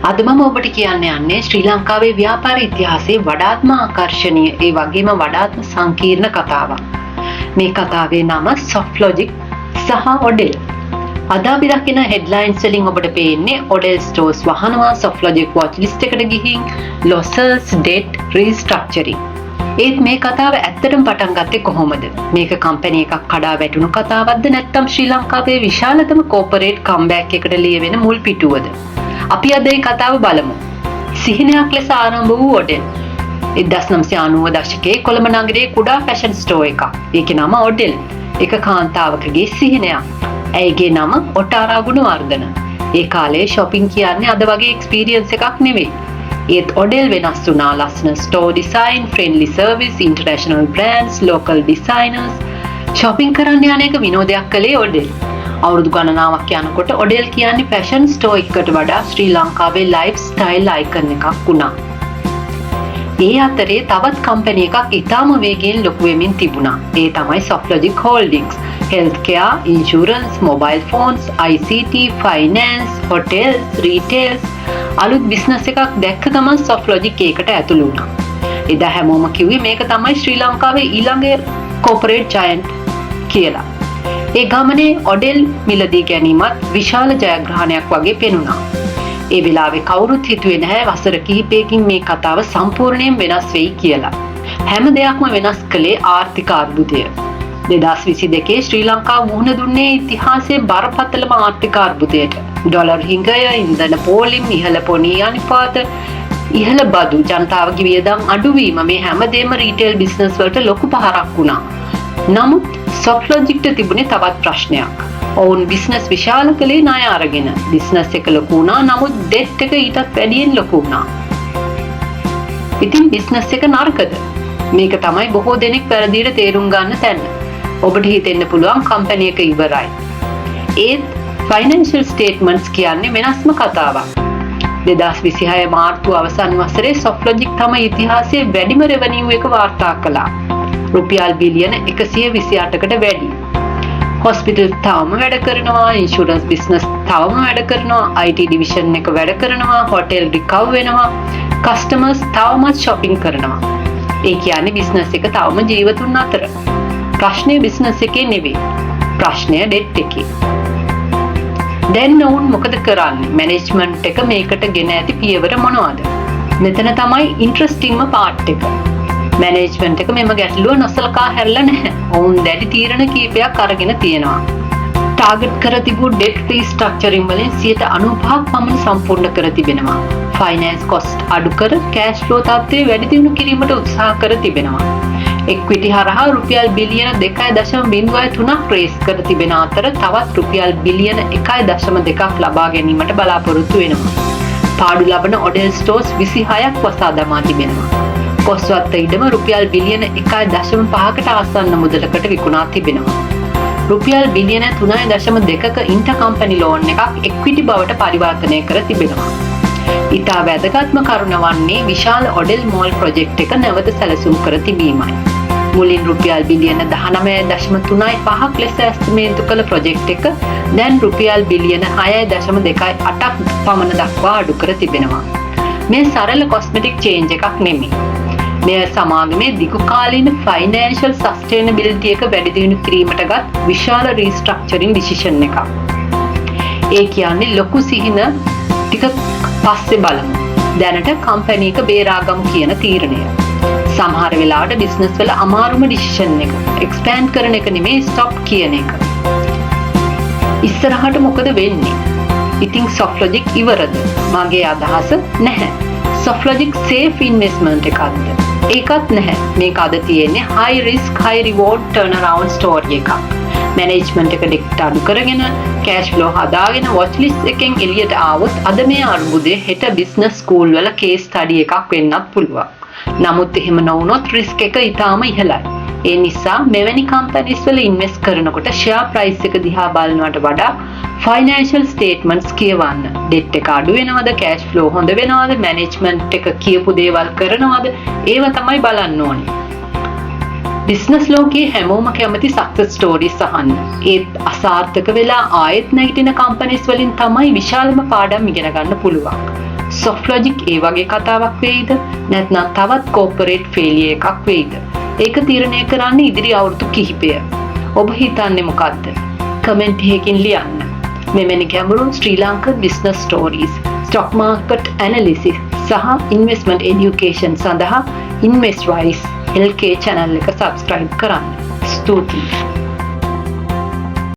අද මම ඔබට කියන්න යන්නේ ශ්‍රී ලංකාවේ ව්‍යාපාර ඉතිහාසයේ වඩාත්ම ආකර්ශනීය ඒ වගේම වඩාත්ම සංකීර්ණ කතාවක්. මේ කතාවේ නම Softlogic සහ Odell. අද අපි දකින හෙඩ්ලයින්ස් වලින් ඔබට පේන්නේ Odell stores වහනවා, Softlogic watch list එකට ගිහින් losses, debt, restructuring. ඒත් මේ කතාව ඇත්තටම පටන් ගත්තේ කොහොමද? මේක කම්පැනි එකක් කඩා වැටුණු කතාවක්ද නැත්නම් ශ්‍රී ලංකාවේ විශාලතම කෝපරේට් කම්බැක් එකට ලියවෙන මුල් පිටුවද? අපි අද මේ කතාව බලමු. සිහිනයක් ලෙස ආරම්භ වූ Odell 1990 දශකයේ කොළඹ නගරයේ කුඩා ෆැෂන් ස්ටෝර් එකක්. ඒකේ නම Odell. එක කාන්තාවකගේ සිහිනයක්. ඇයගේ නම ඔටාරා ගුණවර්ධන. ඒ කාලේ shopping කියන්නේ අද වගේ experience එකක් නෙවෙයි. ඒත් Odell වෙනස් වුණා. ලස්සන store design, friendly service, international brands, local designers. shopping කරන්න යන එක විනෝදයක් කළේ Odell. අවුරුදු ගණනාවක් යනකොට Odell කියන්නේ ෆැෂන් ස්ටෝර් එකකට වඩා ශ්‍රී ලංකාවේ ලයිෆ් ස්ටයිල් අයිකන් එකක් වුණා. ඒ අතරේ තවත් කම්පැනි එකක් ඉතාම වේගයෙන් ලොකු වෙමින් තිබුණා. ඒ තමයි Softlogic Holdings. Healthcare, insurance, mobile phones, ICT, finance, hotels, retails අලුත් බිස්නස් එකක් දැක්ක ගමන් Softlogic ඒකට ඇතුළු වුණා. එදා හැමෝම කිව්වේ මේක තමයි ශ්‍රී ලංකාවේ ඊළඟ corporate giant කියලා. ඒ ගමනේ Odell මිලදී ගැනීමත් විශාල ජයග්‍රහණයක් වගේ පෙනුණා. ඒ වෙලාවේ කවුරුත් හිතුවේ නැහැ වසර කිහිපයකින් මේ කතාව සම්පූර්ණයෙන් වෙනස් වෙයි කියලා. හැම දෙයක්ම වෙනස් කළේ ආර්ථික අර්බුදය. 2022 ශ්‍රී ලංකාව මුහුණ දුන්නේ ඉතිහාසයේ බරපතලම ආර්ථික අර්බුදයට. ඩොලර් හිඟය, ඉන්ධන පෝලිම්, ඉහළ පොනී අනුපාත, ඉහළ බදු, ජනතාවගේ වියදම් අඩුවීම මේ හැමදේම රීටේල් බිස්නස් වලට ලොකු පහරක් වුණා. නමුත් Softlogic තිබුණේ තවත් ප්‍රශ්නයක්. ඔවුන් බිස්නස් විශාල කළේ ණය අරගෙන. බිස්නස් එක ලොකු වුණා, නමුත් ඩෙට් එක ඊටත් වැඩියෙන් ලොකු වුණා. ඉතින් බිස්නස් එක නරකද? මේක තමයි බොහෝ දෙනෙක් වැරදියට තේරුම් ගන්න තැන. ඔබට හිතෙන්න පුළුවන් කම්පැනි එක ඉවරයි. ඒත් ෆයිනෑන්ෂල් ස්ටේට්මන්ට්ස් කියන්නේ වෙනස්ම කතාවක්. 2026 මාර්තු අවසන් වසරේ Softlogic තමයි ඉතිහාසයේ වැඩිම රෙවෙනියු එක වාර්තා කළා. රුපියල් බිලියන 128කට වැඩි. හොස්පිටල් තවම වැඩ කරනවා, ඉන්ෂුරන්ස් බිස්නස් තවම වැඩ කරනවා, IT ඩිවිෂන් එක වැඩ කරනවා, හොටෙල් රිකවර් වෙනවා, කස්ටමර්ස් තවමත් shopping කරනවා. ඒ කියන්නේ බිස්නස් එක තවම ජීවතුන් අතර. ප්‍රශ්නේ බිස්නස් එකේ නෙවෙයි. ප්‍රශ්නය ඩෙට් එකේ. දැන් ඔවුන් මොකද කරන්නේ? මැනේජ්මන්ට් එක මේකට ගෙන ඇති පියවර මොනවද? මෙතන තමයි ඉන්ටරෙස්ටිංම පාර්ට් එක. මැනේජ්මන්ට් එක මෙම ගැටලුව නොසලකා හැරලා නැහැ. ඔවුන් දැඩි තීරණ කීපයක් අරගෙන තියෙනවා. ටාගට් කර තිබූ ඩෙට් රීස්ට්‍රක්චරින් වලින් 95ක් පමණ සම්පූර්ණ කර තිබෙනවා. ෆයිනෑන්ස් කොස්ට් අඩු කර කෑෂ් ෆ්ලෝ තත්ත්වය වැඩි දියුණු කිරීමට උත්සාහ කර තිබෙනවා. එක්විටි හරහා රුපියල් බිලියන 2.03ක් රේස් කර තිබෙන අතර තවත් රුපියල් බිලියන 1.2ක් ලබා ගැනීමට බලාපොරොත්තු වෙනවා. පාඩු ලබන Odell stores 26ක් වසා දමා තිබෙනවා. කොස්වත් ඉඩම රුපියල් බිලියන 1.5කට ආසන්න මුදලකට විකුණා තිබෙනවා. රුපියල් බිලියන 3.2ක ඉන්ටර්කම්පැනි ලෝන් එකක් එක්විටි බවට පරිවර්තනය කර තිබෙනවා. ඉතා වැදගත්ම කරුණ වන්නේ විශාල Odell Mall ප්‍රොජෙක්ට් එක නැවත සැලසුම් කර තිබීමයි. මුලින් රුපියල් බිලියන 19.35ක් ලෙස ඇස්තිමේන්තු කළ ප්‍රොජෙක්ට් එක දැන් රුපියල් බිලියන 6.28ක් පමණ දක්වා අඩු කර තිබෙනවා. මේ සරල කොස්මෙටික් චේන්ජ් එකක් නෙමෙයි. මෙය සමාගමේ දිගුකාලීන ෆයිනෑන්ෂල් සස්ටේනබිලිටි එක වැඩි දියුණු කිරීමටගත් විශාල රීස්ට්‍රක්චරින් ඩිසිෂන් එකක්. ඒ කියන්නේ ලොකු සිහින ටික පස්සේ බලමු. දැනට කම්පැනි එක බේරාගමු කියන තීරණය. සමහර වෙලාවට බිස්නස් වල අමාරුම ඩිසිෂන් එක. එක්ස්පෑන්ඩ් කරන එක නෙමෙයි ස්ටොප් කියන එක. ඉස්සරහට මොකද වෙන්නේ? ඉතින් Softlogic ඉවරද? මගේ අදහස නැහැ. Softlogic safe investment එකක්ද? ඒකත් නැහැ. මේක අද තියෙන්නේ high risk high reward turnaround story එකක්. මැනේජ්මන්ට් එක ඩෙක්ට් අඩු කරගෙන කෑෂ් ෆ්ලෝ හදාගෙන watch list එකෙන් එළියට ආවොත් අද මේ අර්බුදේ හෙට බිස්නස් ස්කූල් වල කේස් ස්ටඩි එකක් වෙන්නත් පුළුවන්. නමුත් එහෙම නොවුනොත් රිස්ක් එක ඊටාම ඉහළයි. ඒ නිසා මෙවැනි කම්පැනිස් වල ඉන්වෙස්ට් කරනකොට ෂෙයා ප්‍රයිස් එක දිහා බලනවට වඩා ෆයිනෑන්ෂල් ස්ටේට්මන්ට්ස් කියවන්න. ඩෙට් එක අඩු වෙනවද, කෑෂ් ෆ්ලෝ හොඳ වෙනවද, මැනේජ්මන්ට් එක කියපු දේවල් කරනවද, ඒව තමයි බලන්න ඕනේ. බිස්නස් ලෝකයේ හැමෝම කැමති සක්සස් ස්ටෝරිස් අහන්න. ඒත් අසාර්ථක වෙලා ආයෙත් නැගිටින කම්පැනිස් වලින් තමයි විශාලම පාඩම් ඉගෙන ගන්න පුළුවන්. සොෆ්ට්ලොජික් ඒ වගේ කතාවක් වෙයිද? නැත්නම් තවත් කෝපරේට් ෆේලියර් එකක් වෙයිද? ඒක තීරණය කරන්න ඉදිරි අවුරුදු කිහිපය. ඔබ හිතන්නේ මොකද්ද? කමෙන්ට් එකකින් ලියන්න. මෙවැනි ගැඹුරු Sri Lankan business stories, stock market analysis සහ ඉන්වෙස්ට්මන්ට් එඩියුකේෂන් සඳහා ඉන්වෙස්ට්වයිස් LK channel එක subscribe කරන්න. ස්තුතියි.